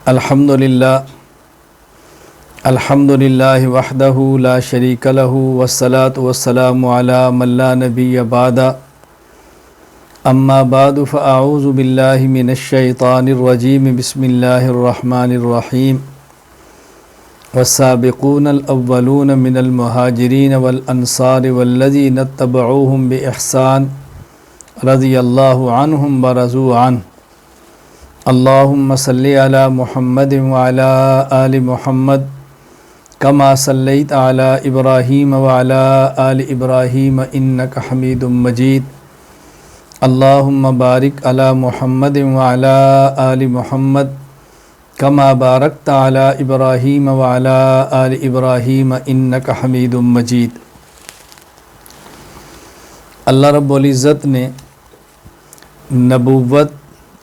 الحمدللہ وحدہ لا شریک لہ والصلاة والسلام علی من لا نبی بعد اما بعد فاعوذ باللہ من الشیطان الرجیم بسم اللہ الرحمن الرحیم والسابقون الاولون من المہاجرین والانصار والذین اتبعوہم باحسان رضی اللہ عنہم ورضوا عنہ اللہم صلی علی محمد وعلی آل محمد کما صلیت علی ابراہیم وعلی آل ابراہیم انک حمید مجید اللہم بارک علی محمد وعلی آل محمد کما بارکت علی ابراہیم وعلی آل ابراہیم انک حمید مجید۔ اللہ رب العزت نے نبوت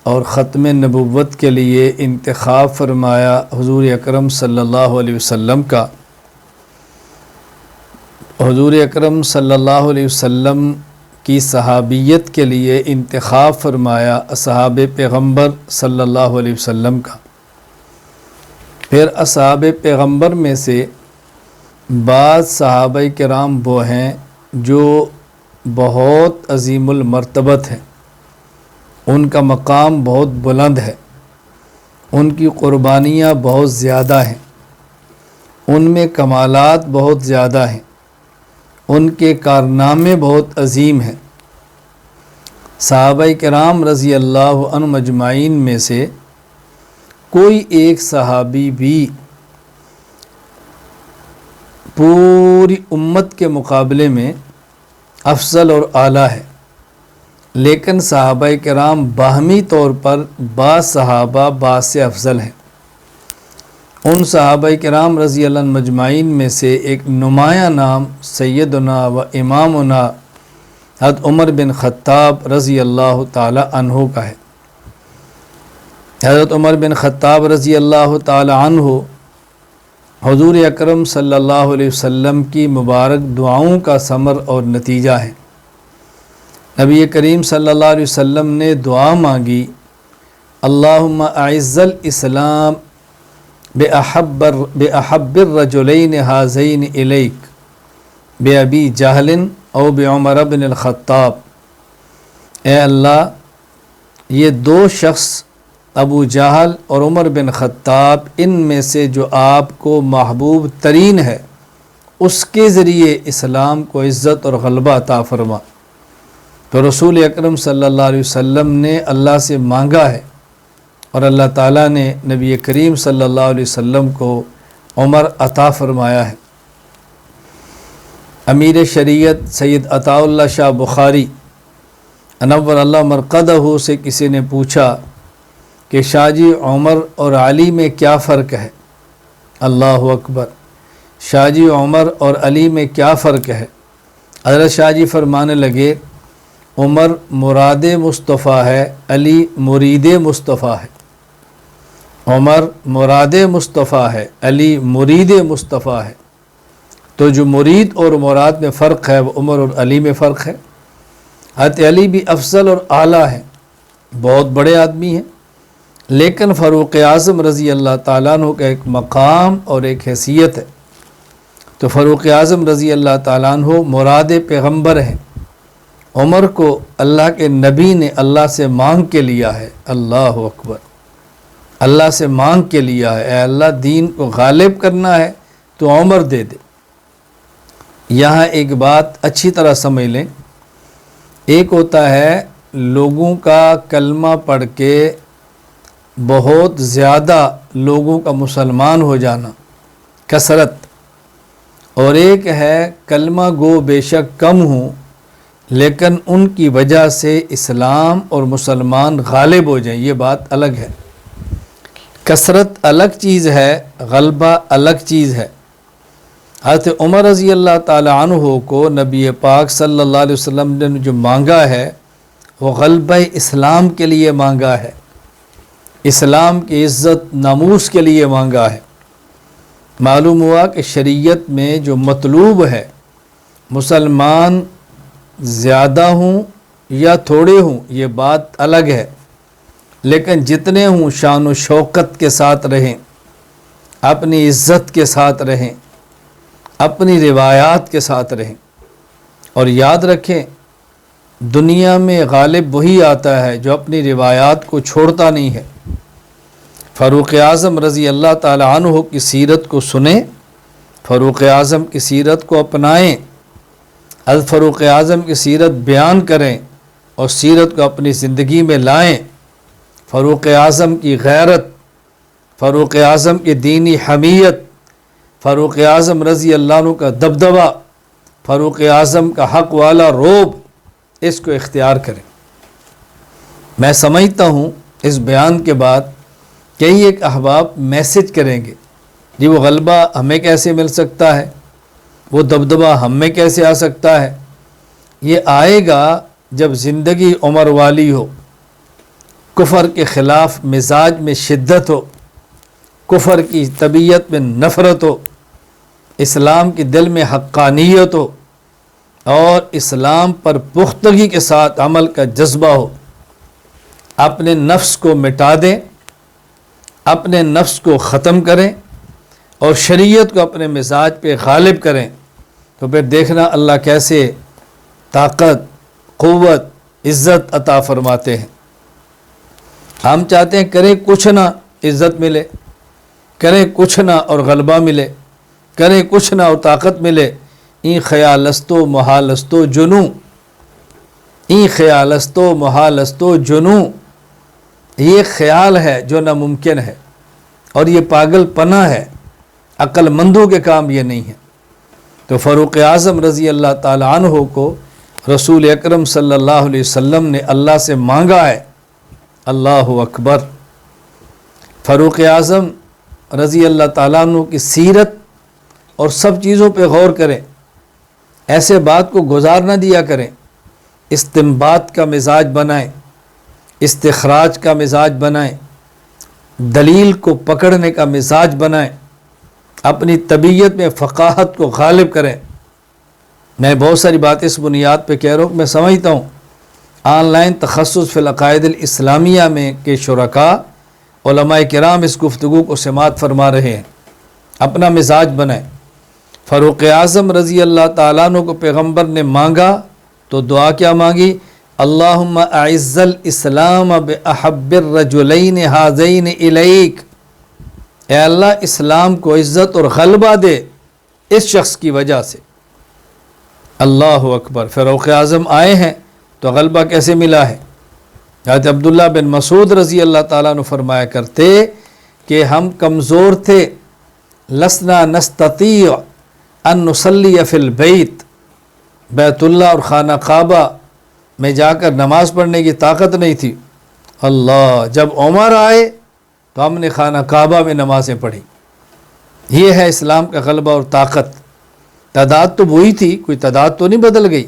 اور ختم نبوت کے لیے انتخاب فرمایا حضور اکرم صلی اللہ علیہ وسلم کا۔ حضور اکرم صلی اللہ علیہ وسلم کی صحابیت کے لیے انتخاب فرمایا اصحاب پیغمبر صلی اللہ علیہ وسلم کا۔ پھر اصحاب پیغمبر میں سے بعض صحابہ کرام وہ ہیں جو بہت عظیم المرتبت ہیں، ان کا مقام بہت بلند ہے، ان کی قربانیاں بہت زیادہ ہیں، ان میں کمالات بہت زیادہ ہیں، ان کے کارنامے بہت عظیم ہیں۔ صحابہ کرام رضی اللہ عنہم اجمعین میں سے کوئی ایک صحابی بھی پوری امت کے مقابلے میں افضل اور اعلیٰ ہے، لیکن صحابہ کرام باہمی طور پر بعض صحابہ بعض سے افضل ہیں۔ ان صحابہ کرام رضی اللہ عنہم اجمعین میں سے ایک نمایاں نام سیدنا و امامنا حضرت عمر بن خطاب رضی اللہ تعالی عنہ کا ہے۔ حضرت عمر بن خطاب رضی اللہ تعالی عنہ حضور اکرم صلی اللہ علیہ وسلم کی مبارک دعاؤں کا ثمر اور نتیجہ ہے۔ نبی کریم صلی اللہ علیہ وسلم نے دعا مانگی، اللہم اعز الاسلام بأحب الرجلین ہذین الیک بأبی جہل او بعمر بن الخطاب۔ اے اللہ، یہ دو شخص ابو جہل اور عمر بن خطاب، ان میں سے جو آپ کو محبوب ترین ہے اس کے ذریعے اسلام کو عزت اور غلبہ عطا فرما۔ تو رسول اکرم صلی اللہ علیہ وسلم نے اللہ سے مانگا ہے اور اللہ تعالیٰ نے نبی کریم صلی اللہ علیہ وسلم کو عمر عطا فرمایا ہے۔ امیر شریعت سید عطا اللہ شاہ بخاری انور اللہ مرقدہ سے کسی نے پوچھا کہ شاہ جی عمر اور علی میں کیا فرق ہے؟ اللہ اکبر! شاہ جی عمر اور علی میں کیا فرق ہے؟ حضرت شاہ جی فرمانے لگے، عمر مراد مصطفیٰ ہے، علی مرید مصطفیٰ ہے۔ عمر مراد مصطفیٰ ہے، علی مرید مصطفیٰ ہے۔ تو جو مرید اور مراد میں فرق ہے وہ عمر اور علی میں فرق ہے۔ حضرت علی بھی افضل اور اعلیٰ ہیں، بہت بڑے آدمی ہیں، لیکن فاروق اعظم رضی اللہ تعالیٰ عنہ کا ایک مقام اور ایک حیثیت ہے۔ تو فاروق اعظم رضی اللہ تعالیٰ عنہ مراد پیغمبر ہیں۔ عمر کو اللہ کے نبی نے اللہ سے مانگ کے لیا ہے۔ اللہ اکبر! اللہ سے مانگ کے لیا ہے، اے اللہ دین کو غالب کرنا ہے تو عمر دے دے۔ یہاں ایک بات اچھی طرح سمجھ لیں، ایک ہوتا ہے لوگوں کا کلمہ پڑھ کے بہت زیادہ لوگوں کا مسلمان ہو جانا، کثرت، اور ایک ہے کلمہ گو بے شک کم ہوں لیکن ان کی وجہ سے اسلام اور مسلمان غالب ہو جائیں، یہ بات الگ ہے۔ کثرت الگ چیز ہے، غلبہ الگ چیز ہے۔ حضرت عمر رضی اللہ تعالی عنہ کو نبی پاک صلی اللہ علیہ وسلم نے جو مانگا ہے وہ غلبہ اسلام کے لیے مانگا ہے، اسلام کی عزت ناموس کے لیے مانگا ہے۔ معلوم ہوا کہ شریعت میں جو مطلوب ہے، مسلمان زیادہ ہوں یا تھوڑے ہوں یہ بات الگ ہے، لیکن جتنے ہوں شان و شوکت کے ساتھ رہیں، اپنی عزت کے ساتھ رہیں، اپنی روایات کے ساتھ رہیں، اور یاد رکھیں دنیا میں غالب وہی آتا ہے جو اپنی روایات کو چھوڑتا نہیں ہے۔ فاروق اعظم رضی اللہ تعالی عنہ کی سیرت کو سنیں، فاروق اعظم کی سیرت کو اپنائیں، حضرت فاروق اعظم کی سیرت بیان کریں اور سیرت کو اپنی زندگی میں لائیں۔ فاروق اعظم کی غیرت، فاروق اعظم کی دینی حمیت، فاروق اعظم رضی اللہ عنہ کا دبدبہ، فاروق اعظم کا حق والا روب، اس کو اختیار کریں۔ میں سمجھتا ہوں اس بیان کے بعد کئی ایک احباب میسج کریں گے، جی وہ غلبہ ہمیں کیسے مل سکتا ہے، وہ دبدبہ ہم میں کیسے آ سکتا ہے؟ یہ آئے گا جب زندگی عمر والی ہو، کفر کے خلاف مزاج میں شدت ہو، کفر کی طبیعت میں نفرت ہو، اسلام کی دل میں حقانیت ہو، اور اسلام پر پختگی کے ساتھ عمل کا جذبہ ہو۔ اپنے نفس کو مٹا دیں، اپنے نفس کو ختم کریں اور شریعت کو اپنے مزاج پہ غالب کریں، تو پھر دیکھنا اللہ کیسے طاقت، قوت، عزت عطا فرماتے ہیں۔ ہم چاہتے ہیں کریں کچھ نہ عزت ملے، کریں کچھ نہ اور غلبہ ملے، کریں کچھ نہ اور طاقت ملے۔ این خیالستو محالستو جنوں، این خیالستو محالستو جنوں، یہ خیال ہے جو ناممکن ہے اور یہ پاگل پنا ہے، عقل مندوں کے کام یہ نہیں ہے۔ تو فاروق اعظم رضی اللہ تعالی عنہ کو رسول اکرم صلی اللہ علیہ وسلم نے اللہ سے مانگا ہے۔ اللہ اکبر۔ فاروق اعظم رضی اللہ تعالیٰ عنہ کی سیرت اور سب چیزوں پہ غور کریں، ایسے بات کو گزار نہ دیا کریں، استنباط کا مزاج بنائیں، استخراج کا مزاج بنائیں، دلیل کو پکڑنے کا مزاج بنائیں، اپنی طبیعت میں فقاہت کو غالب کریں۔ میں بہت ساری باتیں اس بنیاد پہ کہہ رہا ہوں، میں سمجھتا ہوں آن لائن تخصص فی العقائد الاسلامیہ میں کے شرکاء علماء کرام اس گفتگو کو سماعت فرما رہے ہیں۔ اپنا مزاج بنائیں۔ فاروق اعظم رضی اللہ تعالیٰ عنہ کو پیغمبر نے مانگا تو دعا کیا مانگی؟ اللہم اعز الاسلام باحب الرجلین ہذین الیک، اے اللہ اسلام کو عزت اور غلبہ دے اس شخص کی وجہ سے۔ اللہ اکبر۔ فاروق اعظم آئے ہیں تو غلبہ کیسے ملا ہے؟ حضرت عبداللہ بن مسعود رضی اللہ تعالیٰ عنہ فرمایا کرتے کہ ہم کمزور تھے، لسنا نستطیع ان نصلی فی البیت، بیت اللہ اور خانہ کعبہ میں جا کر نماز پڑھنے کی طاقت نہیں تھی۔ اللہ، جب عمر آئے تو ہم نے خانہ کعبہ میں نمازیں پڑھی۔ یہ ہے اسلام کا غلبہ اور طاقت۔ تعداد تو وہی تھی، کوئی تعداد تو نہیں بدل گئی،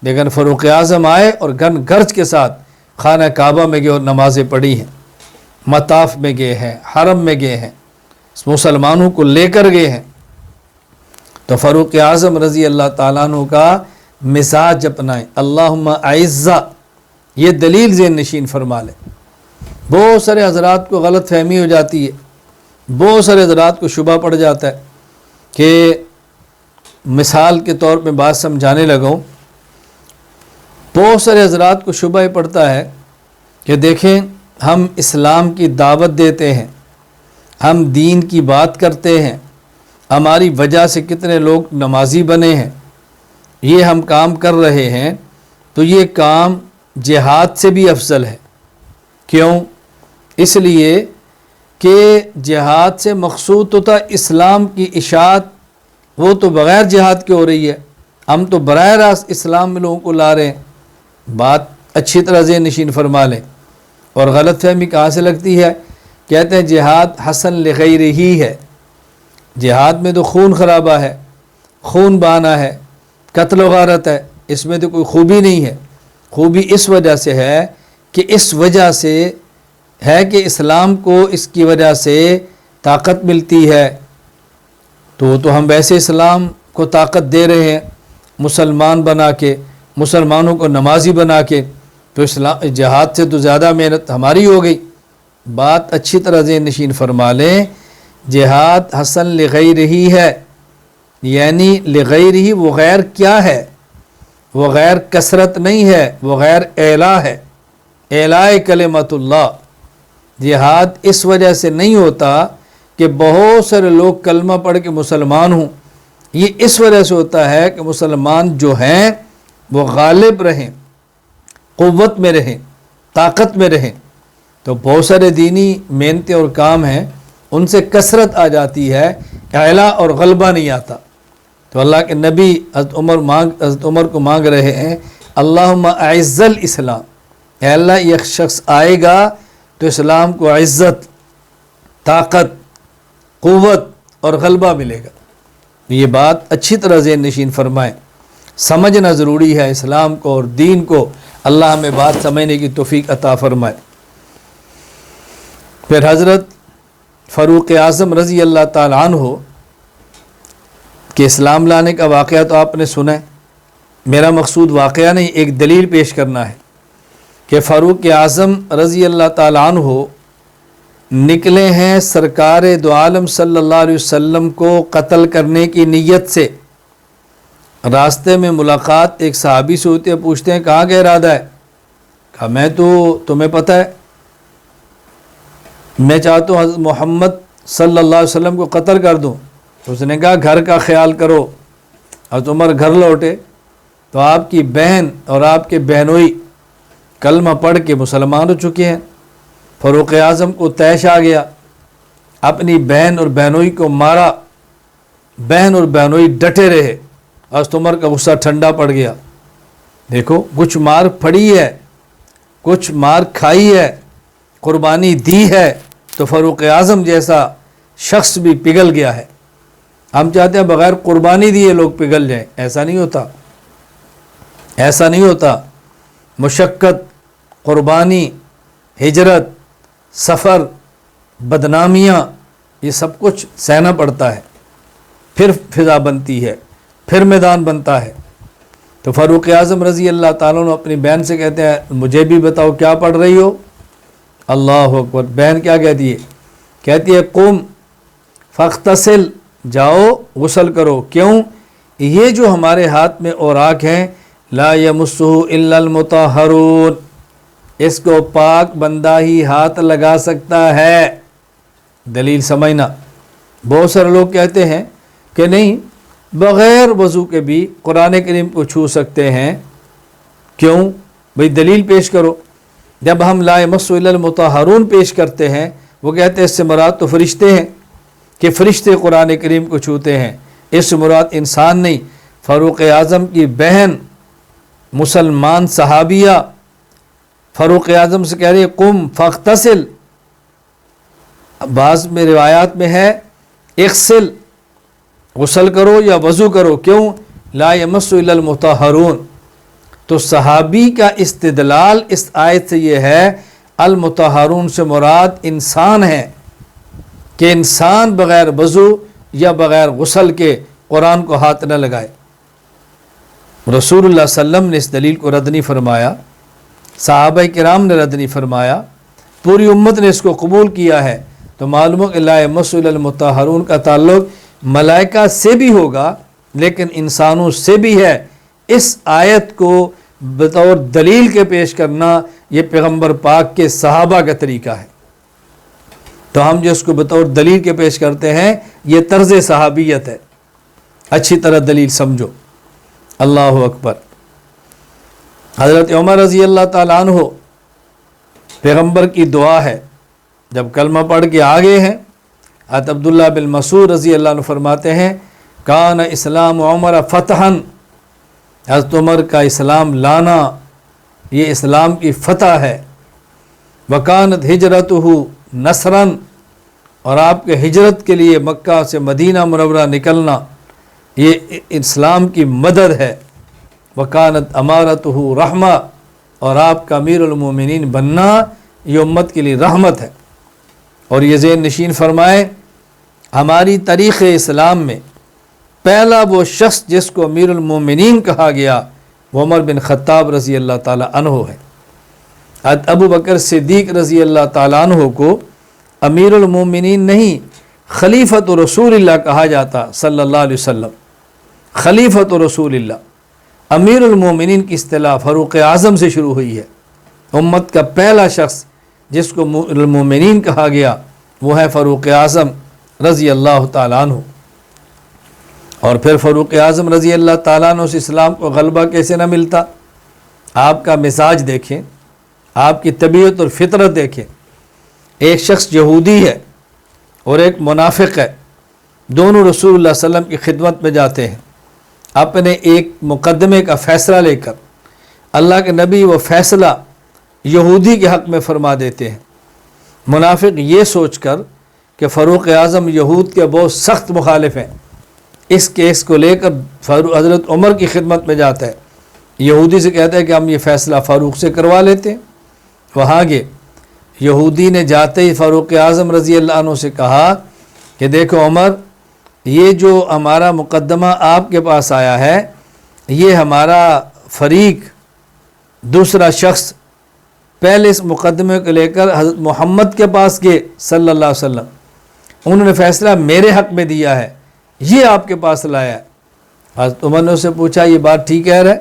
لیکن فاروق اعظم آئے اور گن گرج کے ساتھ خانہ کعبہ میں گئے اور نمازیں پڑھی ہیں، مطاف میں گئے ہیں، حرم میں گئے ہیں، مسلمانوں کو لے کر گئے ہیں۔ تو فاروق اعظم رضی اللہ تعالیٰ عنہ کا مزاج اپنائیں۔ اللہم اعزہ، یہ دلیل ذہن نشین فرما لیں۔ بہت سارے حضرات کو غلط فہمی ہو جاتی ہے، بہت سارے حضرات کو شبہ پڑ جاتا ہے کہ مثال کے طور پہ بات سمجھانے لگا ہوں، بہت سارے حضرات کو شبہ ہی پڑتا ہے کہ دیکھیں ہم اسلام کی دعوت دیتے ہیں، ہم دین کی بات کرتے ہیں، ہماری وجہ سے کتنے لوگ نمازی بنے ہیں، یہ ہم کام کر رہے ہیں، تو یہ کام جہاد سے بھی افضل ہے۔ کیوں؟ اس لیے کہ جہاد سے مقصود تو تھا اسلام کی اشاعت، وہ تو بغیر جہاد کے ہو رہی ہے، ہم تو براہ راست اسلام میں لوگوں کو لا رہے ہیں۔ بات اچھی طرح ذہن نشین فرما لیں۔ اور غلط فہمی کہاں سے لگتی ہے؟ کہتے ہیں جہاد حسن لغیر ہی ہے، جہاد میں تو خون خرابہ ہے، خون بہانا ہے، قتل و غارت ہے، اس میں تو کوئی خوبی نہیں ہے۔ خوبی اس وجہ سے ہے کہ اس وجہ سے ہے کہ اسلام کو اس کی وجہ سے طاقت ملتی ہے، تو ہم ویسے اسلام کو طاقت دے رہے ہیں مسلمان بنا کے، مسلمانوں کو نمازی بنا کے، تو اسلام جہاد سے تو زیادہ محنت ہماری ہو گئی۔ بات اچھی طرح ذہن نشین فرما لیں، جہاد حسن لغیر ہی ہے، یعنی لغیر ہی، وہ غیر کیا ہے؟ وہ غیر کثرت نہیں ہے، وہ غیر اعلیٰ ہے، اعلاء کلمت اللہ۔ جہاد اس وجہ سے نہیں ہوتا کہ بہت سارے لوگ کلمہ پڑھ کے مسلمان ہوں، یہ اس وجہ سے ہوتا ہے کہ مسلمان جو ہیں وہ غالب رہیں، قوت میں رہیں، طاقت میں رہیں۔ تو بہت سارے دینی محنتیں اور کام ہیں، ان سے کثرت آ جاتی ہے، اعلیٰ اور غلبہ نہیں آتا۔ تو اللہ کے نبی حضرت عمر کو مانگ رہے ہیں، اللہم اعز الاسلام، اے اللہ یہ شخص آئے گا تو اسلام کو عزت، طاقت، قوت اور غلبہ ملے گا۔ یہ بات اچھی طرح ذہن نشین فرمائیں، سمجھنا ضروری ہے اسلام کو اور دین کو، اللہ ہمیں بات سمجھنے کی توفیق عطا فرمائے۔ پھر حضرت فاروق اعظم رضی اللہ تعالیٰ عنہ کہ اسلام لانے کا واقعہ تو آپ نے سنا ہے، میرا مقصود واقعہ نہیں، ایک دلیل پیش کرنا ہے کہ فاروق اعظم رضی اللہ تعالیٰ عنہ نکلے ہیں سرکار دو عالم صلی اللہ علیہ وسلم کو قتل کرنے کی نیت سے۔ راستے میں ملاقات ایک صحابی سے ہوتی ہے، پوچھتے ہیں کہاں کا ارادہ ہے؟ کہا میں تو تمہیں پتہ ہے، میں چاہتا ہوں حضرت محمد صلی اللہ علیہ وسلم کو قتل کر دوں۔ اس نے کہا گھر کا خیال کرو۔ حضرت عمر گھر لوٹے تو آپ کی بہن اور آپ کے بہنوئی کلمہ پڑھ کے مسلمان ہو چکے ہیں۔ فاروق اعظم کو طیش آ گیا، اپنی بہن اور بہنوئی کو مارا، بہن اور بہنوئی ڈٹے رہے، حضرت عمر کا غصہ ٹھنڈا پڑ گیا۔ دیکھو کچھ مار پڑی ہے، کچھ مار کھائی ہے، قربانی دی ہے، تو فاروق اعظم جیسا شخص بھی پگھل گیا ہے۔ ہم چاہتے ہیں بغیر قربانی دیے لوگ پگھل جائیں، ایسا نہیں ہوتا، ایسا نہیں ہوتا۔ مشقت، قربانی، ہجرت، سفر، بدنامیاں، یہ سب کچھ سہنا پڑتا ہے، پھر فضا بنتی ہے، پھر میدان بنتا ہے۔ تو فاروق اعظم رضی اللہ تعالیٰ عنہ اپنی بہن سے کہتے ہیں مجھے بھی بتاؤ کیا پڑھ رہی ہو؟ اللہ اکبر۔ بہن کیا کہتی ہے؟ کہتی ہے قم فاغتسل، جاؤ غسل کرو۔ کیوں؟ یہ جو ہمارے ہاتھ میں اوراق ہیں، لا یمسہ الا المطہرون، اس کو پاک بندہ ہی ہاتھ لگا سکتا ہے۔ دلیل سمجھنا۔ بہت سارے لوگ کہتے ہیں کہ نہیں، بغیر وضو کے بھی قرآن کریم کو چھو سکتے ہیں۔ کیوں؟ بھئی دلیل پیش کرو۔ جب ہم لا یمسہ الا المطہرون پیش کرتے ہیں، وہ کہتے ہیں اس سے مراد تو فرشتے ہیں کہ فرشتے قرآن کریم کو چھوتے ہیں، اس سے مراد انسان نہیں۔ فاروق اعظم کی بہن مسلمان صحابیہ فاروق اعظم سے کہہ رہی ہے قم فاغتسل، بعض میں روایات میں ہے اغسل، غسل کرو یا وضو کرو۔ کیوں؟ لا یمسہ الا المطہرون۔ تو صحابی کا استدلال اس آیت سے یہ ہے المطہرون سے مراد انسان ہے، کہ انسان بغیر وضو یا بغیر غسل کے قرآن کو ہاتھ نہ لگائے۔ رسول اللہ صلی اللہ علیہ وسلم نے اس دلیل کو رد نہیں فرمایا، صحابہ کرام نے رد نہیں فرمایا، پوری امت نے اس کو قبول کیا ہے۔ تو معلوم ہے کہ لا یمسہ الا المطہرون کا تعلق ملائکہ سے بھی ہوگا لیکن انسانوں سے بھی ہے۔ اس آیت کو بطور دلیل کے پیش کرنا یہ پیغمبر پاک کے صحابہ کا طریقہ ہے۔ تو ہم جو اس کو بطور دلیل کے پیش کرتے ہیں یہ طرز صحابیت ہے۔ اچھی طرح دلیل سمجھو۔ اللہ اکبر۔ حضرت عمر رضی اللہ تعالیٰ عنہ، پیغمبر کی دعا ہے، جب کلمہ پڑھ کے آگے ہیں، حضرت عبداللہ بن مسعود رضی اللہ عنہ فرماتے ہیں کان اسلام عمر فتحً، حضرت عمر کا اسلام لانا یہ اسلام کی فتح ہے۔ وکانت ہجرتہ نصراً، اور آپ کے ہجرت کے لیے مکہ سے مدینہ منورہ نکلنا یہ اسلام کی مدد ہے۔ وکانت امارتہ رحمہ، اور آپ کا امیر المومنین بننا یہ امت کے لیے رحمت ہے۔ اور یہ ذہن نشین فرمائیں ہماری تاریخ اسلام میں پہلا وہ شخص جس کو امیر المومنین کہا گیا وہ عمر بن خطاب رضی اللہ تعالی عنہ ہے۔ ابو بکر صدیق رضی اللہ تعالیٰ عنہ کو امیر المومنین نہیں خلیفۃ رسول اللہ کہا جاتا صلی اللہ علیہ وسلم۔ خلیفۃ رسول اللہ، امیر المومنین کی اصطلاح فاروق اعظم سے شروع ہوئی ہے۔ امت کا پہلا شخص جس کو المومنین کہا گیا وہ ہے فاروق اعظم رضی اللہ تعالیٰ عنہ۔ اور پھر فاروق اعظم رضی اللہ تعالیٰ عنہ سے اسلام کو غلبہ کیسے نہ ملتا؟ آپ کا مزاج دیکھیں، آپ کی طبیعت اور فطرت دیکھیں۔ ایک شخص یہودی ہے اور ایک منافق ہے، دونوں رسول اللہ صلی اللہ علیہ وسلم کی خدمت میں جاتے ہیں اپنے ایک مقدمے کا فیصلہ لے کر۔ اللہ کے نبی وہ فیصلہ یہودی کے حق میں فرما دیتے ہیں۔ منافق یہ سوچ کر کہ فاروق اعظم یہود کے بہت سخت مخالف ہیں، اس کیس کو لے کر حضرت عمر کی خدمت میں جاتا ہے، یہودی سے کہتا ہے کہ ہم یہ فیصلہ فاروق سے کروا لیتے ہیں۔ وہاں گئے، یہودی نے جاتے ہی فاروق اعظم رضی اللہ عنہ سے کہا کہ دیکھو عمر، یہ جو ہمارا مقدمہ آپ کے پاس آیا ہے، یہ ہمارا فریق دوسرا شخص پہلے اس مقدمے کو لے کر حضرت محمد کے پاس گئے صلی اللہ علیہ وسلم، انہوں نے فیصلہ میرے حق میں دیا ہے، یہ آپ کے پاس لایا ہے۔ حضرت عمر نے اس سے پوچھا یہ بات ٹھیک کہہ رہے؟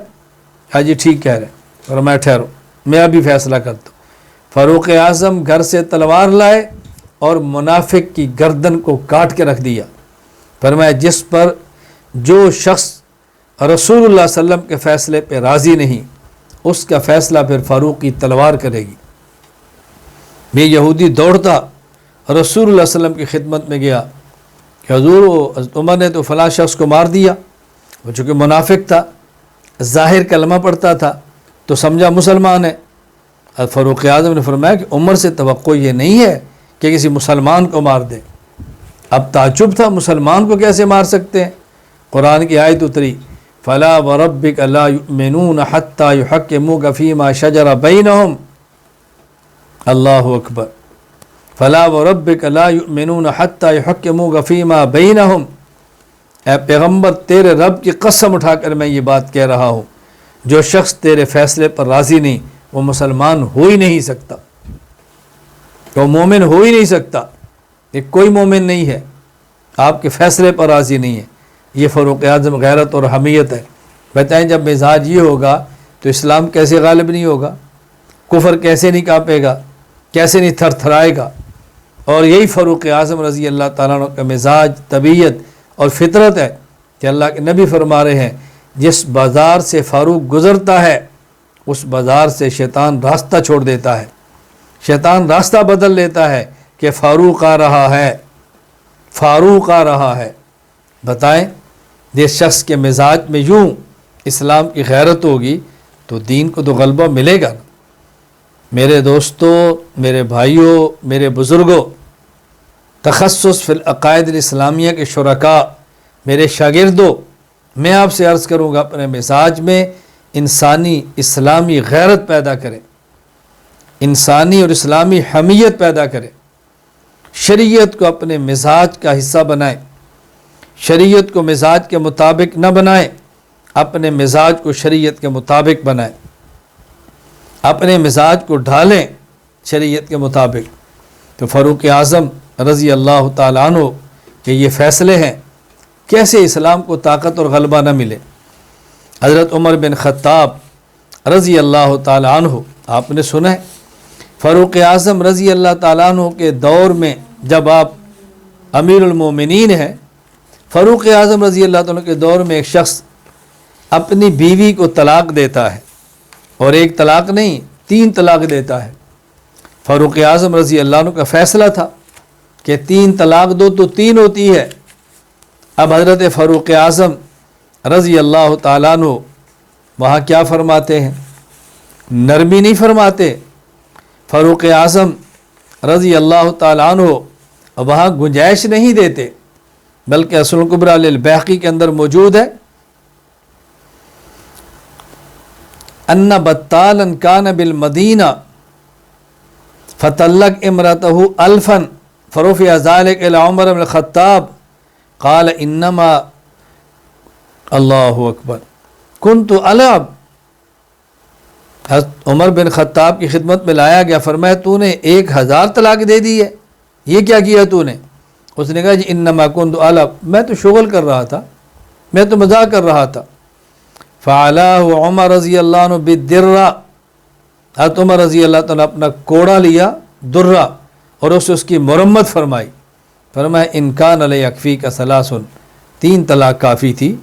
ہاں جی ٹھیک کہہ رہے، اور میں ٹھہرو میں ابھی فیصلہ کرتا ہوں۔ فاروق اعظم گھر سے تلوار لائے اور منافق کی گردن کو کاٹ کے رکھ دیا۔ فرمایا جس پر جو شخص رسول اللہ صلی اللہ علیہ وسلم کے فیصلے پہ راضی نہیں، اس کا فیصلہ پھر فاروق کی تلوار کرے گی۔ یہ یہودی دوڑتا رسول اللہ صلی اللہ علیہ وسلم کی خدمت میں گیا کہ حضور حضرت عمر نے تو فلاں شخص کو مار دیا۔ وہ چونکہ منافق تھا، ظاہر کلمہ پڑھتا تھا تو سمجھا مسلمان ہے۔ فاروق اعظم نے فرمایا کہ عمر سے توقع یہ نہیں ہے کہ کسی مسلمان کو مار دے۔ اب تعجب تھا، مسلمان کو کیسے مار سکتے ہیں؟ قرآن کی آیت اتری، فلا وربک لا یؤمنون حتی یحکموک فیما شجر بینہم، اللہ اکبر، فلا وربک لا یؤمنون حتی یحکموک فیما بینہم۔ اے پیغمبر تیرے رب کی قسم اٹھا کر میں یہ بات کہہ رہا ہوں، جو شخص تیرے فیصلے پر راضی نہیں وہ مسلمان ہو ہی نہیں سکتا، وہ مومن ہو ہی نہیں سکتا، یہ کوئی مومن نہیں ہے، آپ کے فیصلے پر راضی نہیں ہے۔ یہ فاروق اعظم غیرت اور حمیت ہے۔ بتائیں جب مزاج یہ ہوگا تو اسلام کیسے غالب نہیں ہوگا؟ کفر کیسے نہیں کانپے گا؟ کیسے نہیں تھر تھرائے گا؟ اور یہی فاروق اعظم رضی اللہ تعالیٰ عنہ کا مزاج، طبیعت اور فطرت ہے کہ اللہ کے نبی فرما رہے ہیں جس بازار سے فاروق گزرتا ہے اس بازار سے شیطان راستہ چھوڑ دیتا ہے، شیطان راستہ بدل لیتا ہے کہ فاروق آ رہا ہے، فاروق آ رہا ہے۔ بتائیں جس شخص کے مزاج میں یوں اسلام کی غیرت ہوگی تو دین کو تو غلبہ ملے گا نا۔ میرے دوستو، میرے بھائیوں، میرے بزرگوں، تخصص فی العقائد الاسلامیہ کے شرکاء، میرے شاگردوں، میں آپ سے عرض کروں گا اپنے مزاج میں انسانی اسلامی غیرت پیدا کریں، انسانی اور اسلامی حمیت پیدا کریں، شریعت کو اپنے مزاج کا حصہ بنائیں، شریعت کو مزاج کے مطابق نہ بنائیں، اپنے مزاج کو شریعت کے مطابق بنائیں، اپنے مزاج کو ڈھالیں شریعت کے مطابق۔ تو فاروق اعظم رضی اللہ تعالیٰ عنہ کہ یہ فیصلے ہیں، کیسے اسلام کو طاقت اور غلبہ نہ ملے۔ حضرت عمر بن خطاب رضی اللہ تعالیٰ عنہ، آپ نے سنا ہے فاروق اعظم رضی اللہ تعالیٰ عنہ کے دور میں جب آپ امیر المومنین ہیں، فاروق اعظم رضی اللہ تعالیٰ عنہ کے دور میں ایک شخص اپنی بیوی کو طلاق دیتا ہے، اور ایک طلاق نہیں 3 طلاق دیتا ہے۔ فاروق اعظم رضی اللہ عنہ کا فیصلہ تھا کہ 3 طلاق دو تو 3 ہوتی ہے۔ اب حضرت فاروق اعظم رضی اللہ تعالیٰ عنہ وہاں کیا فرماتے ہیں؟ نرمی نہیں فرماتے۔ فاروق اعظم رضی اللہ تعالیٰ عنہ وہاں گنجائش نہیں دیتے، بلکہ اصل الکبریٰ للبیہقی کے اندر موجود ہے، ان بطالا کان بالمدینہ فطلق امرأتہ 1000 فرفع ذلك الى عمر بن الخطاب قال انما اللہ اکبر کنت العب حضرت عمر بن خطاب کی خدمت میں لایا گیا، فرمایا تو نے 1000 طلاق دے دی ہے، یہ کیا کیا تو نے؟ اس نے کہا جی انما کنت العب، میں تو شغل کر رہا تھا، میں تو مزاق کر رہا تھا۔ فعلاه عمر رضی اللہ عنہ بالدرہ، حضرت عمر رضی اللہ تعالیٰ نے اپنا کوڑا لیا درہ اور اس کی مرمت فرمائی، فرمایا ان کان لیکفیک ثلاث، 3 طلاق کافی تھی،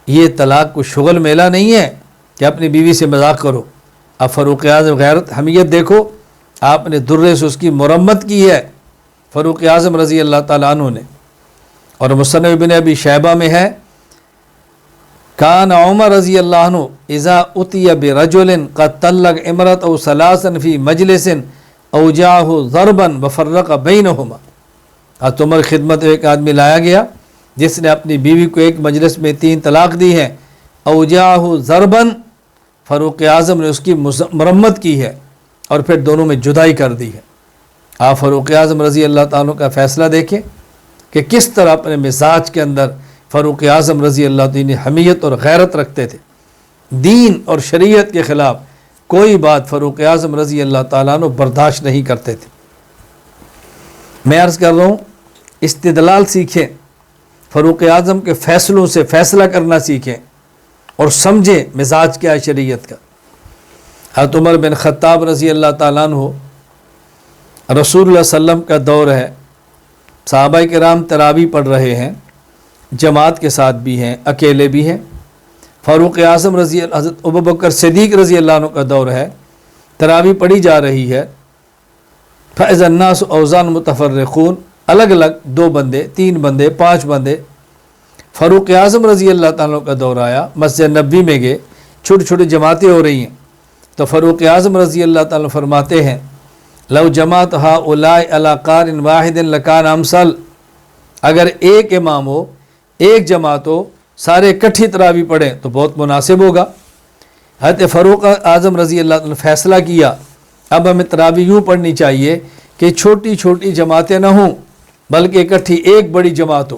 یہ طلاق کو شغل میلہ نہیں ہے کہ اپنی بیوی سے مذاق کرو۔ اب فاروق اعظم غیرت حمیت دیکھو، آپ نے درے سے اس کی مرمت کی ہے فاروق اعظم رضی اللہ تعالیٰ عنہ نے۔ اور مصنف ابن ابی شیبہ میں ہے کان عمر رضی اللہ عنہ اذا اتی برجل قد طلق امرأته ثلاثا فی مجلس اوجعه ضربا وفرق بینہما، حضرت عمر خدمت ایک آدمی لایا گیا جس نے اپنی بیوی کو ایک مجلس میں 3 طلاق دی ہیں، اوجعه ضربا، فاروق اعظم نے اس کی مرمت کی ہے اور پھر دونوں میں جدائی کر دی ہے۔ آپ فاروق اعظم رضی اللہ تعالیٰ کا فیصلہ دیکھیں کہ کس طرح اپنے مزاج کے اندر فاروق اعظم رضی اللہ تعالیٰ حمیت اور غیرت رکھتے تھے، دین اور شریعت کے خلاف کوئی بات فاروق اعظم رضی اللہ تعالیٰ عنہ برداشت نہیں کرتے تھے۔ میں عرض کر رہا ہوں استدلال سیکھیں، فاروق اعظم کے فیصلوں سے فیصلہ کرنا سیکھیں اور سمجھیں مزاج کیا ہے شریعت کا۔ حضرت عمر بن خطاب رضی اللہ تعالیٰ عنہ، رسول اللہ صلی اللہ علیہ وسلم کا دور ہے، صحابہ کرام تراویح پڑھ رہے ہیں، جماعت کے ساتھ بھی ہیں، اکیلے بھی ہیں۔ فاروق اعظم حضرت ابوبکر صدیق رضی اللہ عنہ کا دور ہے، تراویح پڑھی جا رہی ہے، فَإِذَا النَّاسُ أَوْزَانٌ مُتَفَرِّقُونَ، الگ الگ 2 بندے، 3 بندے، 5 بندے۔ فاروق اعظم رضی اللہ تعالیٰ کا دور آیا، مسجد نبوی میں گئے، چھوٹی چھوٹی جماعتیں ہو رہی ہیں، تو فاروق اعظم رضی اللہ تعالیٰ فرماتے ہیں لو جماعت هؤلاء علی قارٍ واحد لکان امثل، اگر ایک امام ہو، ایک جماعت ہو، سارے اکٹھی تراویح پڑھیں تو بہت مناسب ہوگا۔ حضرت فاروق اعظم رضی اللہ عنہ نے فیصلہ کیا اب ہمیں تراویح یوں پڑھنی چاہیے کہ چھوٹی چھوٹی جماعتیں نہ ہوں بلکہ اکٹھی ایک بڑی جماعت ہو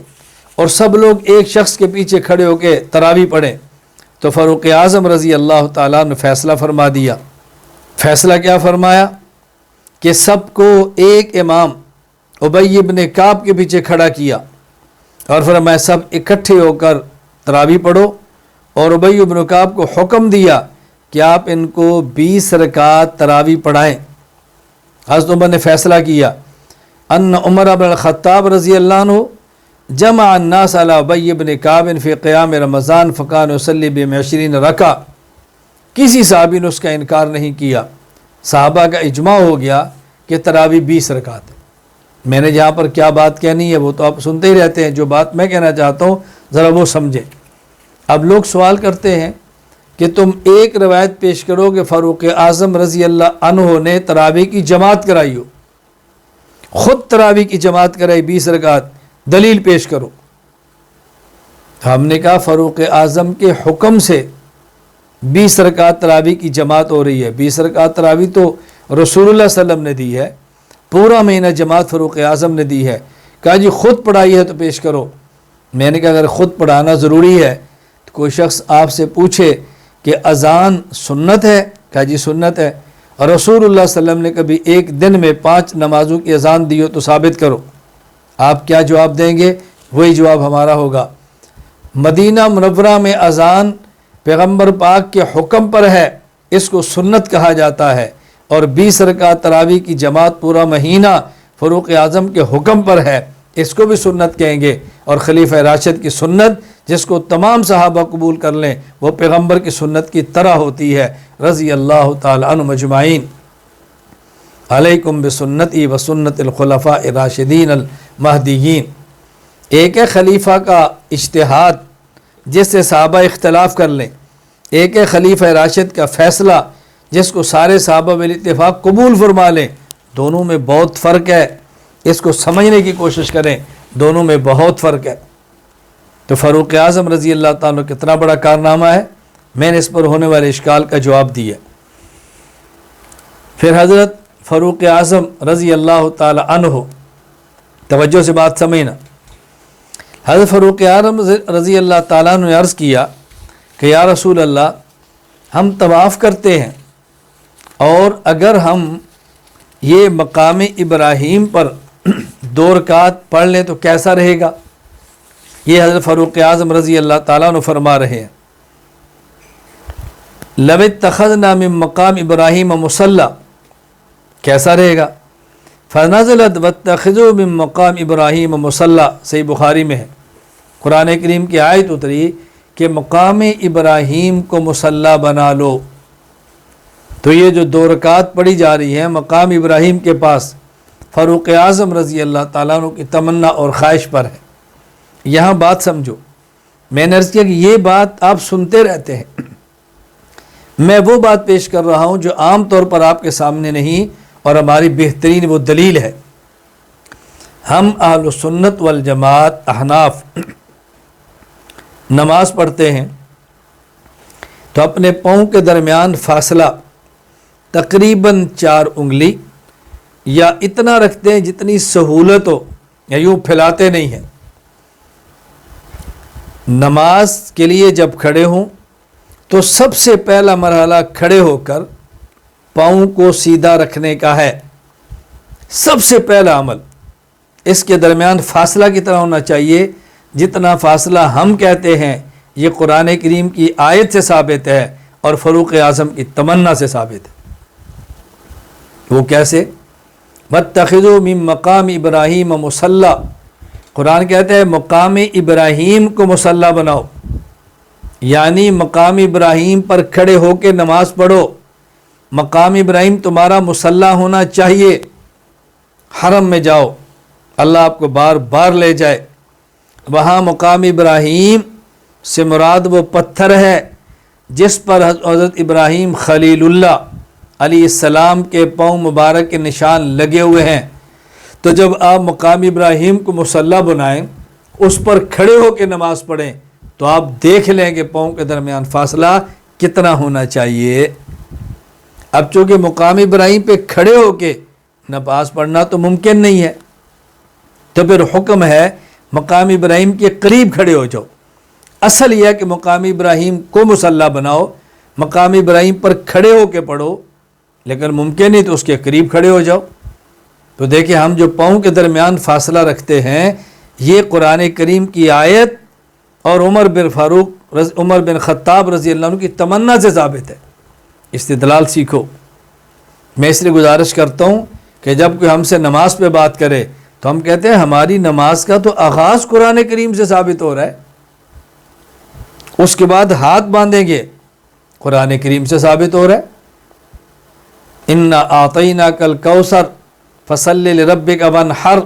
اور سب لوگ ایک شخص کے پیچھے کھڑے ہو کے تراویح پڑھیں۔ تو فاروق اعظم رضی اللہ تعالیٰ نے فیصلہ فرما دیا۔ فیصلہ کیا فرمایا کہ سب کو ایک امام ابی ابن کعب کے پیچھے کھڑا کیا اور فرمایا سب اکٹھے ہو کر تراویح پڑھو، اور ابی ابن کعب کو حکم دیا کہ آپ ان کو 20 رکعت تراویح پڑھائیں۔ حضرت عمر نے فیصلہ کیا ان عمر بن الخطاب رضی اللہ عنہ جمع الناس علی ابی ابن کعب فی قیام رمضان فکان یصلی بهم 20 رکعہ، کسی صحابی نے اس کا انکار نہیں کیا، صحابہ کا اجماع ہو گیا کہ تراویح 20 رکعت ہے۔ میں نے جہاں پر کیا بات کہنی ہے وہ تو آپ سنتے ہی رہتے ہیں، جو بات میں کہنا چاہتا ہوں ذرا وہ سمجھیں۔ اب لوگ سوال کرتے ہیں کہ تم ایک روایت پیش کرو کہ فاروق اعظم رضی اللہ عنہ نے تراویح کی جماعت کرائی ہو، خود تراویح کی جماعت کرائی 20 رکعت، دلیل پیش کرو۔ ہم نے کہا فاروق اعظم کے حکم سے 20 رکعت تراویح کی جماعت ہو رہی ہے۔ 20 رکعت تراویح تو رسول اللہ صلی اللہ علیہ وسلم نے دی ہے، پورا مہینہ جماعت فاروق اعظم نے دی ہے۔ کہا جی خود پڑھائی ہے تو پیش کرو۔ میں نے کہا اگر خود پڑھانا ضروری ہے تو کوئی شخص آپ سے پوچھے کہ اذان سنت ہے، کہا جی سنت ہے، اور رسول اللہ صلی اللہ علیہ وسلم نے کبھی ایک دن میں 5 نمازوں کی اذان دی ہو تو ثابت کرو۔ آپ کیا جواب دیں گے؟ وہی جواب ہمارا ہوگا۔ مدینہ منورہ میں اذان پیغمبر پاک کے حکم پر ہے، اس کو سنت کہا جاتا ہے، اور 20 رکعت تراویح کی جماعت پورا مہینہ فاروق اعظم کے حکم پر ہے، اس کو بھی سنت کہیں گے۔ اور خلیفہ راشد کی سنت جس کو تمام صحابہ قبول کر لیں وہ پیغمبر کی سنت کی طرح ہوتی ہے رضی اللہ تعالی عنہ مجمعین۔ علیکم بسنتی و سنت الخلفاء الراشدین المہدیین۔ ایک ہے خلیفہ کا اجتہاد جس سے صحابہ اختلاف کر لیں، ایک ہے خلیفہ راشد کا فیصلہ جس کو سارے صحابہ بالاتفاق قبول فرما لیں۔ دونوں میں بہت فرق ہے، اس کو سمجھنے کی کوشش کریں، دونوں میں بہت فرق ہے۔ تو فاروق اعظم رضی اللہ تعالیٰ کتنا بڑا کارنامہ ہے، میں نے اس پر ہونے والے اشکال کا جواب دیا۔ پھر حضرت فاروق اعظم رضی اللہ تعالیٰ عنہ، توجہ سے بات سمجھنا، حضرت فاروق اعظم رضی اللہ تعالیٰ عنہ نے عرض کیا کہ یا رسول اللہ ہم طواف کرتے ہیں اور اگر ہم یہ مقام ابراہیم پر 2 رکعت پڑھ لیں تو کیسا رہے گا؟ یہ حضرت فاروق اعظم رضی اللہ تعالیٰ عنہ فرما رہے ہیں، لَوِ اتَّخَذْنَا مِن مقام ابراہیم مصلی، کیسا رہے گا؟ فَنَزَلَتْ وَاتَّخِذُوا مِن مقام ابراہیم مصلی، صحیح بخاری میں ہے، قرآن کریم کی آیت اتری کہ مقام ابراہیم کو مصلی بنا لو۔ تو یہ جو 2 رکعت پڑھی جا رہی ہے مقام ابراہیم کے پاس، فاروق اعظم رضی اللہ تعالیٰ عنہ کی تمنا اور خواہش پر ہے۔ یہاں بات سمجھو، میں نے عرض کیا کہ یہ بات آپ سنتے رہتے ہیں، میں وہ بات پیش کر رہا ہوں جو عام طور پر آپ کے سامنے نہیں، اور ہماری بہترین وہ دلیل ہے۔ ہم اہل سنت والجماعت احناف نماز پڑھتے ہیں تو اپنے پاؤں کے درمیان فاصلہ تقریباً 4 انگلی یا اتنا رکھتے ہیں جتنی سہولت ہو، یا یوں پھیلاتے نہیں ہیں۔ نماز کے لیے جب کھڑے ہوں تو سب سے پہلا مرحلہ کھڑے ہو کر پاؤں کو سیدھا رکھنے کا ہے، سب سے پہلا عمل۔ اس کے درمیان فاصلہ کتنا ہونا چاہیے؟ جتنا فاصلہ ہم کہتے ہیں یہ قرآن کریم کی آیت سے ثابت ہے اور فاروق اعظم کی تمنا سے ثابت ہے۔ وہ کیسے؟ وَاتَّخِذُوا مِن مقام ابراہیم مصلی، قرآن کہتا ہے مقام ابراہیم کو مصلی بناؤ، یعنی مقام ابراہیم پر کھڑے ہو کے نماز پڑھو۔ مقام ابراہیم تمہارا مصلی ہونا چاہیے۔ حرم میں جاؤ، اللہ آپ کو بار بار لے جائے، وہاں مقام ابراہیم سے مراد وہ پتھر ہے جس پر حضرت ابراہیم خلیل اللہ علیہ السلام کے پاؤں مبارک کے نشان لگے ہوئے ہیں۔ تو جب آپ مقام ابراہیم کو مصلی بنائیں، اس پر کھڑے ہو کے نماز پڑھیں، تو آپ دیکھ لیں کہ پاؤں کے درمیان فاصلہ کتنا ہونا چاہیے۔ اب چونکہ مقام ابراہیم پہ کھڑے ہو کے نماز پڑھنا تو ممکن نہیں ہے، تو پھر حکم ہے مقام ابراہیم کے قریب کھڑے ہو جاؤ۔ اصل یہ ہے کہ مقام ابراہیم کو مصلی بناؤ، مقام ابراہیم پر کھڑے ہو کے پڑھو، لیکن ممکن نہیں تو اس کے قریب کھڑے ہو جاؤ۔ تو دیکھیں ہم جو پاؤں کے درمیان فاصلہ رکھتے ہیں یہ قرآن کریم کی آیت اور عمر بن خطاب رضی اللہ عنہ کی تمنا سے ثابت ہے۔ استدلال سیکھو۔ میں اس لیے گزارش کرتا ہوں کہ جب کوئی ہم سے نماز پہ بات کرے تو ہم کہتے ہیں ہماری نماز کا تو آغاز قرآن کریم سے ثابت ہو رہا ہے، اس کے بعد ہاتھ باندھیں گے قرآن کریم سے ثابت ہو رہا ہے۔ اِنَّا أَعْطَيْنَاكَ الْكَوْثَرَ فَصَلِّ لِرَبِّكَ وَانْحَرْ۔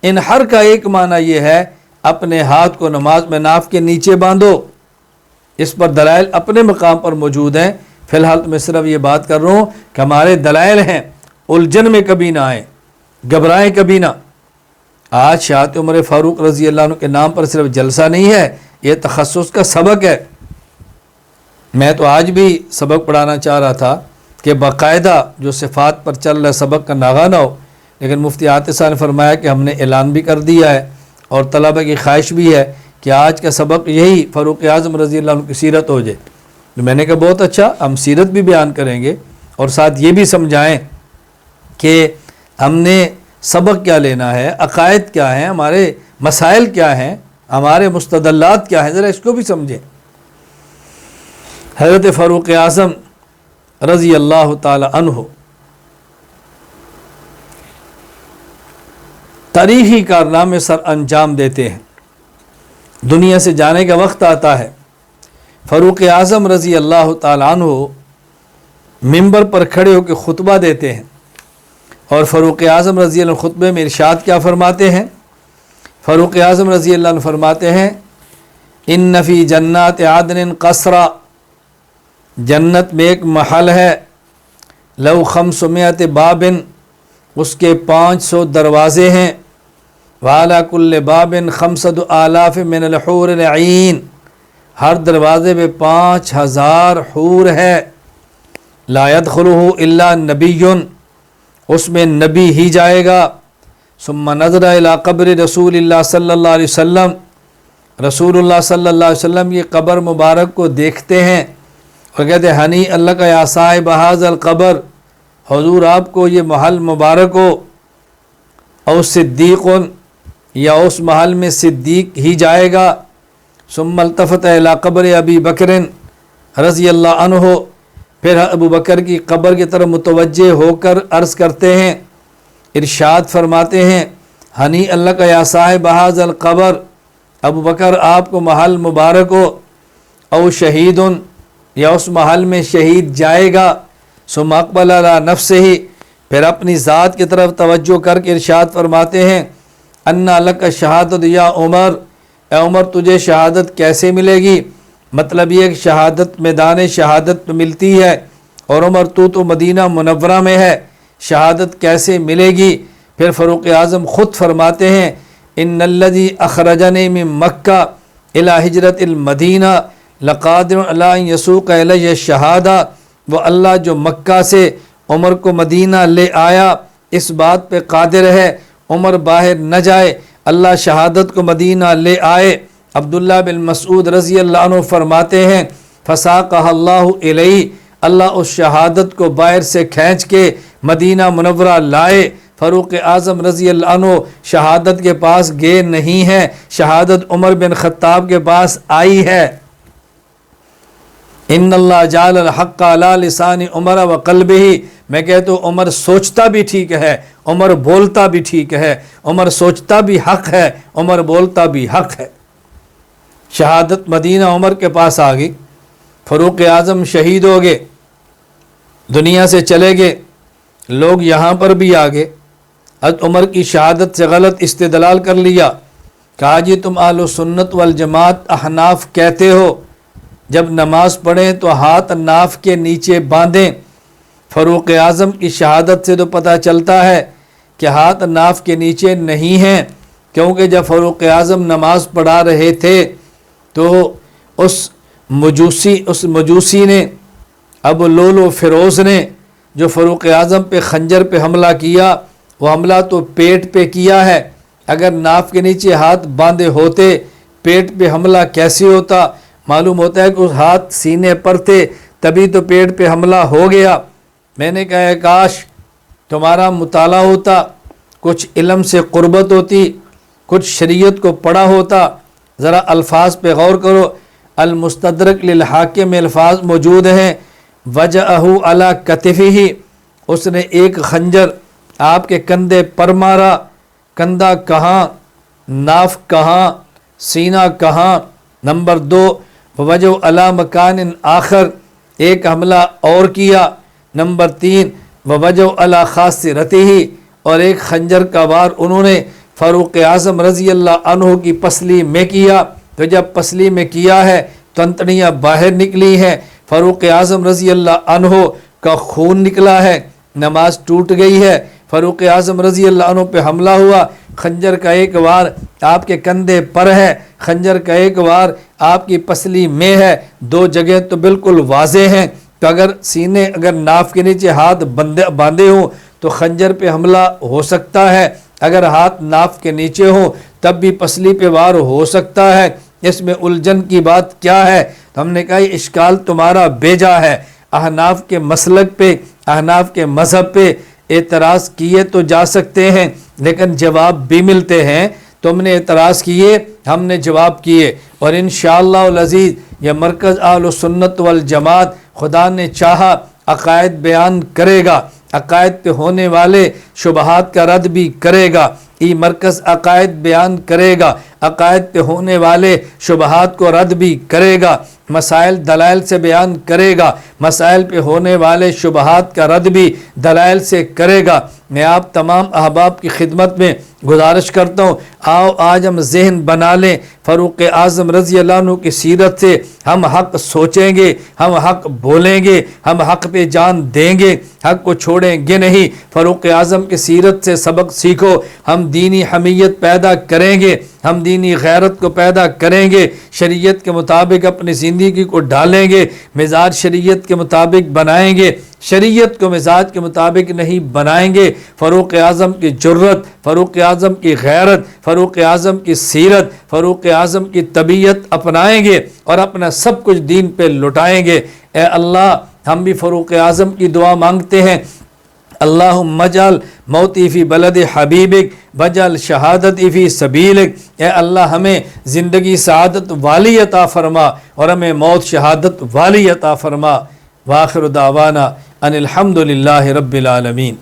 انحر کا ایک معنی یہ ہے اپنے ہاتھ کو نماز میں ناف کے نیچے باندھو۔ اس پر دلائل اپنے مقام پر موجود ہیں، فی الحال تو میں صرف یہ بات کر رہا ہوں کہ ہمارے دلائل ہیں، الجھن میں کبھی نہ آئیں، گھبرائیں کبھی نہ۔ آج شاہت عمر فاروق رضی اللہ عنہ کے نام پر صرف جلسہ نہیں ہے، یہ تخصص کا سبق ہے۔ میں تو آج بھی سبق پڑھانا چاہ رہا تھا کہ باقاعدہ جو صفات پر چل رہا سبق کا ناغہ نہ ہو، لیکن مفتی عاطف صاحب نے فرمایا کہ ہم نے اعلان بھی کر دیا ہے اور طلبہ کی خواہش بھی ہے کہ آج کا سبق یہی فاروق اعظم رضی اللہ عنہ کی سیرت ہو جائے۔ تو میں نے کہا بہت اچھا، ہم سیرت بھی بیان کریں گے اور ساتھ یہ بھی سمجھائیں کہ ہم نے سبق کیا لینا ہے، عقائد کیا ہیں، ہمارے مسائل کیا ہیں، ہمارے مستدلات کیا ہیں، ذرا اس کو بھی سمجھیں۔ حضرت فاروق اعظم رضی اللہ تعالی عنہ تاریخی کارنامے سر انجام دیتے ہیں، دنیا سے جانے کا وقت آتا ہے۔ فاروق اعظم رضی اللہ تعالیٰ عنہ منبر پر کھڑے ہو کے خطبہ دیتے ہیں، اور فاروق اعظم رضی اللہ عنہ خطبے میں ارشاد کیا فرماتے ہیں؟ فاروق اعظم رضی اللہ عنہ فرماتے ہیں ان فی جنات عدن قصرا، جنت میں ایک محل ہے، لو 500 باب، اس کے 500 دروازے ہیں، وعلی کل باب 5000 من الحور العین، ہر دروازے پہ 5000 حور ہے، لا يدخلہ الا نبی، اس میں نبی ہی جائے گا۔ ثم نظر الی قبر رسول اللہ صلی اللہ علیہ وسلم، رسول اللہ صلی اللہ علیہ وسلم یہ قبر مبارک کو دیکھتے ہیں اور کہتے ہیں ہنی اللہ کا یا صاحب ھذا القبر، حضور آپ کو یہ محل مبارک ہو، او صدیقن، یا اس محل میں صدیق ہی جائے گا۔ ثم التفت الی قبر ابی بکر رضی اللہ عنہ، پھر ابو بکر کی قبر کی طرف متوجہ ہو کر عرض کرتے ہیں، ارشاد فرماتے ہیں، ہنی اللہ کا یا صاحب ھذا القبر، ابو بکر آپ کو محل مبارک ہو، او شہید، یا اس محل میں شہید جائے گا۔ ثم اقبل علی نفسہ، پھر اپنی ذات کی طرف توجہ کر کے ارشاد فرماتے ہیں، انا لک شہادت یا عمر، اے عمر تجھے شہادت کیسے ملے گی؟ مطلب یہ کہ شہادت میدان شہادت میں ملتی ہے، اور عمر تو مدینہ منورہ میں ہے، شہادت کیسے ملے گی؟ پھر فاروق اعظم خود فرماتے ہیں، ان الذی اخرجنی من مکہ الی ہجرت المدینہ لقادر علی ان یسوق الی الشہادہ، وہ اللہ جو مکہ سے عمر کو مدینہ لے آیا اس بات پہ قادر ہے عمر باہر نہ جائے، اللہ شہادت کو مدینہ لے آئے۔ عبداللہ بن مسعود رضی اللہ عنہ فرماتے ہیں، فساقہ اللہ الیہ، اللہ اس شہادت کو باہر سے کھینچ کے مدینہ منورہ لائے۔ فاروق اعظم رضی اللہ عنہ شہادت کے پاس گئے نہیں ہیں، شہادت عمر بن خطاب کے پاس آئی ہے۔ ان اللہ جعل الحق علی لسان عمر و قلبہ، میں کہتا ہوں عمر سوچتا بھی ٹھیک ہے، عمر بولتا بھی ٹھیک ہے، عمر سوچتا بھی حق ہے، عمر بولتا بھی حق ہے۔ شہادت مدینہ عمر کے پاس آ گئی، فاروق اعظم شہید ہو گئے، دنیا سے چلے گئے، لوگ یہاں پر بھی آ گئے، حضرت عمر کی شہادت سے غلط استدلال کر لیا، کہا جی تم اہل سنت والجماعت احناف کہتے ہو، جب نماز پڑھیں تو ہاتھ ناف کے نیچے باندھیں۔ فاروق اعظم کی شہادت سے تو پتہ چلتا ہے کہ ہاتھ ناف کے نیچے نہیں ہیں، کیونکہ جب فاروق اعظم نماز پڑھا رہے تھے تو اس مجوسی نے، ابو لولو فیروز نے، جو فاروق اعظم پہ خنجر پہ حملہ کیا، وہ حملہ تو پیٹ پہ کیا ہے، اگر ناف کے نیچے ہاتھ باندھے ہوتے پیٹ پہ حملہ کیسے ہوتا؟ معلوم ہوتا ہے کہ اس ہاتھ سینے پر تھے، تبھی تو پیٹ پہ حملہ ہو گیا۔ میں نے کہا کاش تمہارا مطالعہ ہوتا، کچھ علم سے قربت ہوتی، کچھ شریعت کو پڑھا ہوتا۔ ذرا الفاظ پہ غور کرو، المستدرک للحاکم میں الفاظ موجود ہیں، وجعہ علی کتفہ، اس نے ایک خنجر آپ کے کندھے پر مارا، کندھا کہاں، ناف کہاں، سینہ کہاں۔ نمبر 2، وجہ علی مکان آخر، ایک حملہ اور کیا۔ نمبر 3، وجہ علی خاصرتہ، اور ایک خنجر کا وار انہوں نے فاروق اعظم رضی اللہ عنہ کی پسلی میں کیا، تو جب پسلی میں کیا ہے تو انتڑیاں باہر نکلی ہیں، فاروق اعظم رضی اللہ عنہ کا خون نکلا ہے، نماز ٹوٹ گئی ہے، فاروق اعظم رضی اللہ عنہ پہ حملہ ہوا، خنجر کا ایک وار آپ کے کندھے پر ہے، خنجر کا ایک وار آپ کی پسلی میں ہے، دو جگہ تو بالکل واضح ہیں، تو اگر ناف کے نیچے ہاتھ باندھے ہوں تو خنجر پہ حملہ ہو سکتا ہے، اگر ہاتھ ناف کے نیچے ہوں تب بھی پسلی پہ وار ہو سکتا ہے، اس میں الجھن کی بات کیا ہے؟ تو ہم نے کہا یہ اشکال تمہارا بیجا ہے، احناف کے مسلک پہ، احناف کے مذہب پہ اعتراض کیے تو جا سکتے ہیں، لیکن جواب بھی ملتے ہیں۔ تم نے اعتراض کیے، ہم نے جواب کیے، اور انشاءاللہ العزیز یہ مرکز اہل سنت والجماعت خدا نے چاہا عقائد بیان کرے گا، عقائد پہ ہونے والے شبہات کا رد بھی کرے گا، یہ مرکز عقائد بیان کرے گا، عقائد پہ ہونے والے شبہات کو رد بھی کرے گا، مسائل دلائل سے بیان کرے گا، مسائل پہ ہونے والے شبہات کا رد بھی دلائل سے کرے گا۔ میں آپ تمام احباب کی خدمت میں گزارش کرتا ہوں، آؤ آج ہم ذہن بنا لیں، فاروق اعظم رضی اللہ عنہ کی سیرت سے ہم حق سوچیں گے، ہم حق بولیں گے، ہم حق پہ جان دیں گے، حق کو چھوڑیں گے نہیں۔ فاروق اعظم کی سیرت سے سبق سیکھو، ہم دینی حمیت پیدا کریں گے، ہم دینی غیرت کو پیدا کریں گے، شریعت کے مطابق اپنی زندگی کو ڈالیں گے، مزاج شریعت کے مطابق بنائیں گے، شریعت کو مزاج کے مطابق نہیں بنائیں گے۔ فاروق اعظم کی جرت، فاروق اعظم کی غیرت، فاروق اعظم کی سیرت، فاروق اعظم کی طبیعت اپنائیں گے اور اپنا سب کچھ دین پہ لٹائیں گے۔ اے اللہ، ہم بھی فاروق اعظم کی دعا مانگتے ہیں اللہم اجعل موتی فی بلد حبیبک وجعل شہادتی فی سبیلک، اے اللہ ہمیں زندگی سعادت والی عطا فرما اور ہمیں موت شہادت والی عطا فرما۔ وآخر دعوانا ان الحمد للہ رب العالمین۔